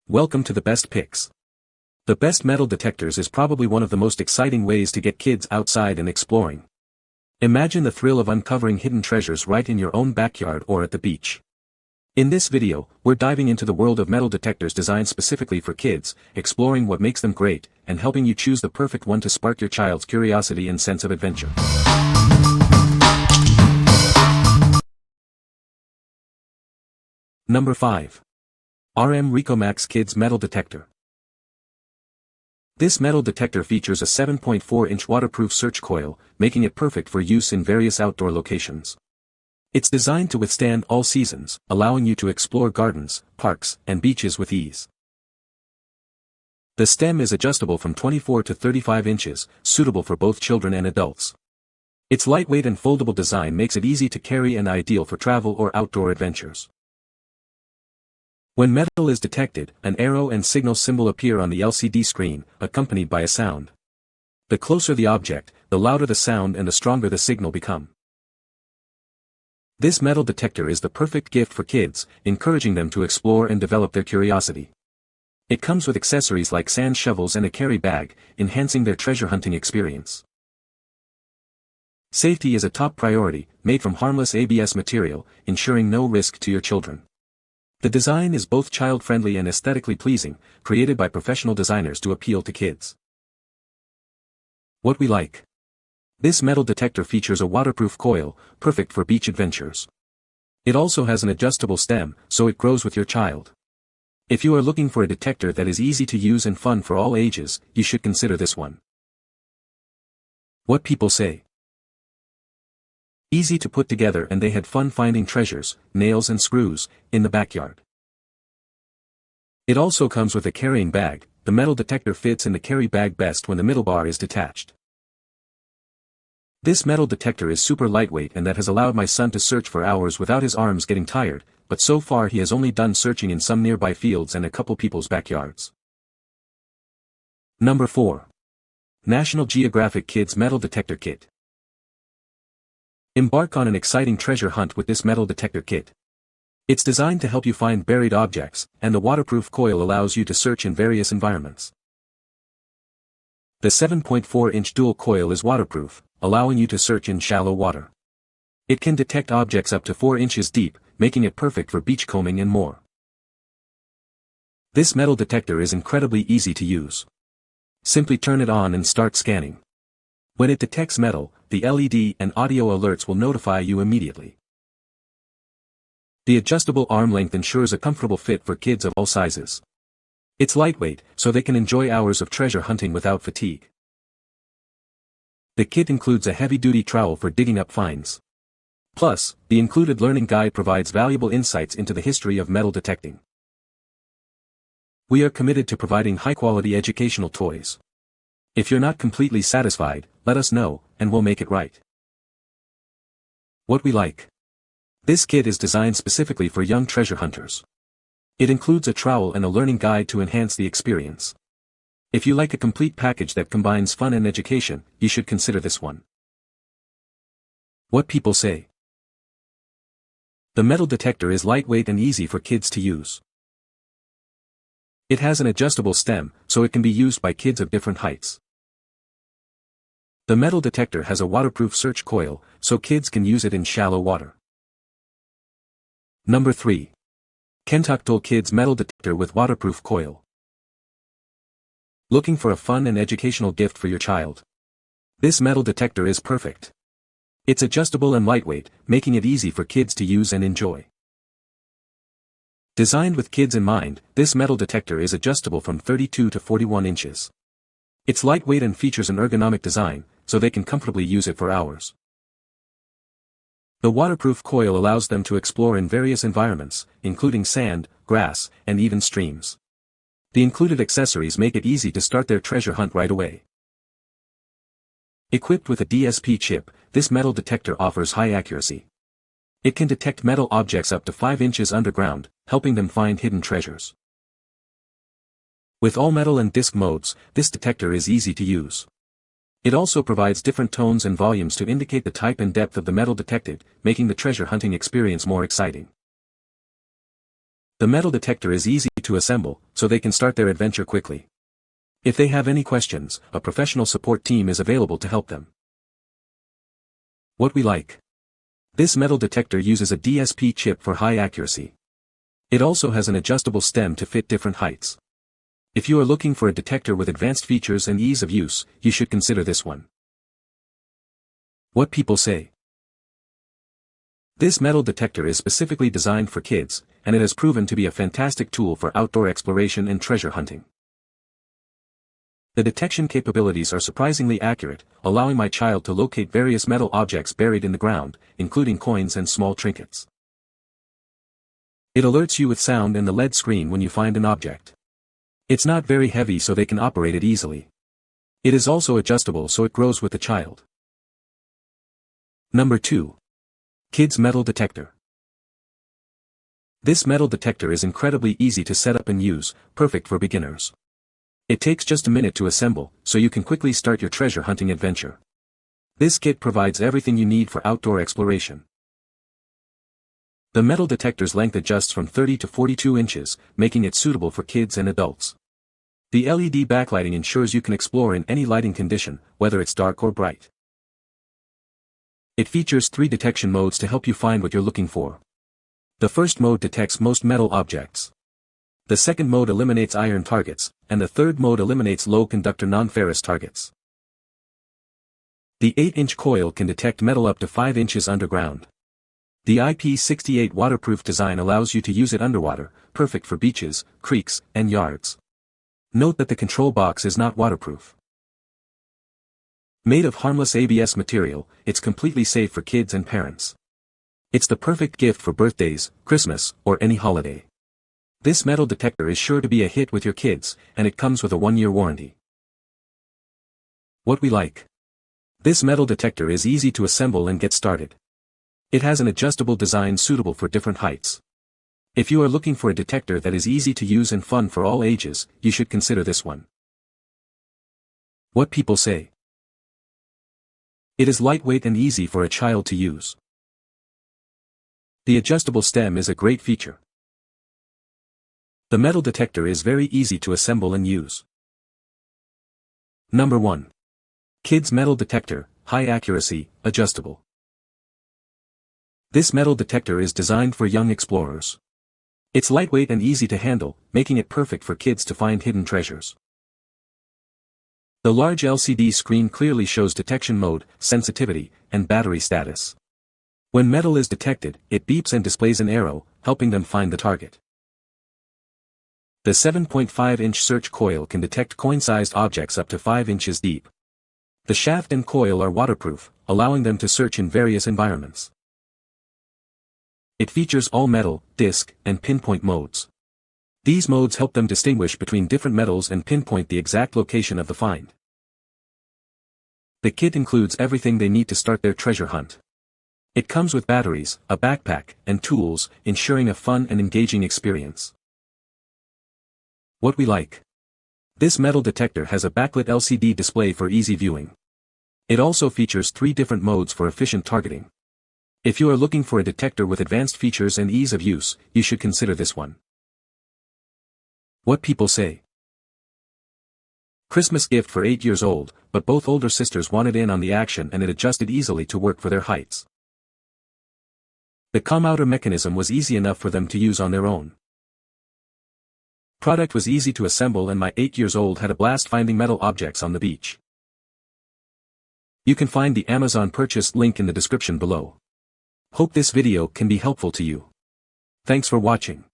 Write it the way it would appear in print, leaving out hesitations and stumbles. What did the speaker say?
Welcome to the Best Picks. The best metal detectors is probably one of the most exciting ways to get kids outside and exploring. Imagine the thrill of uncovering hidden treasures right in your own backyard or at the beach. In this video, we're diving into the world of metal detectors designed specifically for kids, exploring what makes them great, and helping you choose the perfect one to spark your child's curiosity and sense of adventure. Number 5. Ricomax Kids Metal Detector. This metal detector features a 7.4-inch waterproof search coil, making it perfect for use in various outdoor locations. It's designed to withstand all seasons, allowing you to explore gardens, parks, and beaches with ease. The stem is adjustable from 24 to 35 inches, suitable for both children and adults. Its lightweight and foldable design makes it easy to carry and ideal for travel or outdoor adventures. When metal is detected, an arrow and signal symbol appear on the LCD screen, accompanied by a sound. The closer the object, the louder the sound and the stronger the signal become. This metal detector is the perfect gift for kids, encouraging them to explore and develop their curiosity. It comes with accessories like sand shovels and a carry bag, enhancing their treasure hunting experience. Safety is a top priority, made from harmless ABS material, ensuring no risk to your children. The design is both child-friendly and aesthetically pleasing, created by professional designers to appeal to kids. What we like. This metal detector features a waterproof coil, perfect for beach adventures. It also has an adjustable stem, so it grows with your child. If you are looking for a detector that is easy to use and fun for all ages, you should consider this one. What people say. Easy to put together, and they had fun finding treasures, nails and screws, in the backyard. It also comes with a carrying bag. The metal detector fits in the carry bag best when the middle bar is detached. This metal detector is super lightweight, and that has allowed my son to search for hours without his arms getting tired, but so far he has only done searching in some nearby fields and a couple people's backyards. Number 4. National Geographic Kids Metal Detector Kit. Embark on an exciting treasure hunt with this metal detector kit. It's designed to help you find buried objects, and the waterproof coil allows you to search in various environments. The 7.4-inch dual coil is waterproof, allowing you to search in shallow water. It can detect objects up to 4 inches deep, making it perfect for beachcombing and more. This metal detector is incredibly easy to use. Simply turn it on and start scanning. When it detects metal, the LED and audio alerts will notify you immediately. The adjustable arm length ensures a comfortable fit for kids of all sizes. It's lightweight, so they can enjoy hours of treasure hunting without fatigue. The kit includes a heavy-duty trowel for digging up finds. Plus, the included learning guide provides valuable insights into the history of metal detecting. We are committed to providing high-quality educational toys. If you're not completely satisfied, let us know, and we'll make it right. What we like. This kit is designed specifically for young treasure hunters. It includes a trowel and a learning guide to enhance the experience. If you like a complete package that combines fun and education, you should consider this one. What people say. The metal detector is lightweight and easy for kids to use. It has an adjustable stem, so it can be used by kids of different heights. The metal detector has a waterproof search coil, so kids can use it in shallow water. Number 3. KENTOKTOOL Kids Metal Detector with Waterproof Coil. Looking for a fun and educational gift for your child? This metal detector is perfect. It's adjustable and lightweight, making it easy for kids to use and enjoy. Designed with kids in mind, this metal detector is adjustable from 32 to 41 inches. It's lightweight and features an ergonomic design, so they can comfortably use it for hours. The waterproof coil allows them to explore in various environments, including sand, grass, and even streams. The included accessories make it easy to start their treasure hunt right away. Equipped with a DSP chip, this metal detector offers high accuracy. It can detect metal objects up to 5 inches underground, helping them find hidden treasures. With all metal and disc modes, this detector is easy to use. It also provides different tones and volumes to indicate the type and depth of the metal detected, making the treasure hunting experience more exciting. The metal detector is easy to assemble, so so they can start their adventure quickly. If they have any questions, a professional support team is available to help them. What we like. This metal detector uses a DSP chip for high accuracy. It also has an adjustable stem to fit different heights. If you are looking for a detector with advanced features and ease of use, you should consider this one. What people say. This metal detector is specifically designed for kids, and it has proven to be a fantastic tool for outdoor exploration and treasure hunting. The detection capabilities are surprisingly accurate, allowing my child to locate various metal objects buried in the ground, including coins and small trinkets. It alerts you with sound and the LED screen when you find an object. It's not very heavy so they can operate it easily. It is also adjustable so it grows with the child. Number 2. Kids Metal Detector. This metal detector is incredibly easy to set up and use, perfect for beginners. It takes just a minute to assemble, so you can quickly start your treasure hunting adventure. This kit provides everything you need for outdoor exploration. The metal detector's length adjusts from 30 to 42 inches, making it suitable for kids and adults. The LED backlighting ensures you can explore in any lighting condition, whether it's dark or bright. It features 3 detection modes to help you find what you're looking for. The first mode detects most metal objects. The second mode eliminates iron targets, and the third mode eliminates low-conductor non-ferrous targets. The 8-inch coil can detect metal up to 5 inches underground. The IP68 waterproof design allows you to use it underwater, perfect for beaches, creeks, and yards. Note that the control box is not waterproof. Made of harmless ABS material, it's completely safe for kids and parents. It's the perfect gift for birthdays, Christmas, or any holiday. This metal detector is sure to be a hit with your kids, and it comes with a 1-year warranty. What we like. This metal detector is easy to assemble and get started. It has an adjustable design suitable for different heights. If you are looking for a detector that is easy to use and fun for all ages, you should consider this one. What people say. It is lightweight and easy for a child to use. The adjustable stem is a great feature. The metal detector is very easy to assemble and use. Number 1. Kids Metal Detector, High Accuracy, Adjustable. This metal detector is designed for young explorers. It's lightweight and easy to handle, making it perfect for kids to find hidden treasures. The large LCD screen clearly shows detection mode, sensitivity, and battery status. When metal is detected, it beeps and displays an arrow, helping them find the target. The 7.5-inch search coil can detect coin-sized objects up to 5 inches deep. The shaft and coil are waterproof, allowing them to search in various environments. It features all metal, disc, and pinpoint modes. These modes help them distinguish between different metals and pinpoint the exact location of the find. The kit includes everything they need to start their treasure hunt. It comes with batteries, a backpack, and tools, ensuring a fun and engaging experience. What we like. This metal detector has a backlit LCD display for easy viewing. It also features 3 different modes for efficient targeting. If you are looking for a detector with advanced features and ease of use, you should consider this one. What people say. Christmas gift for 8 years old, but both older sisters wanted in on the action and it adjusted easily to work for their heights. The come-outer mechanism was easy enough for them to use on their own. Product was easy to assemble and my 8 years old had a blast finding metal objects on the beach. You can find the Amazon purchase link in the description below. Hope this video can be helpful to you. Thanks for watching.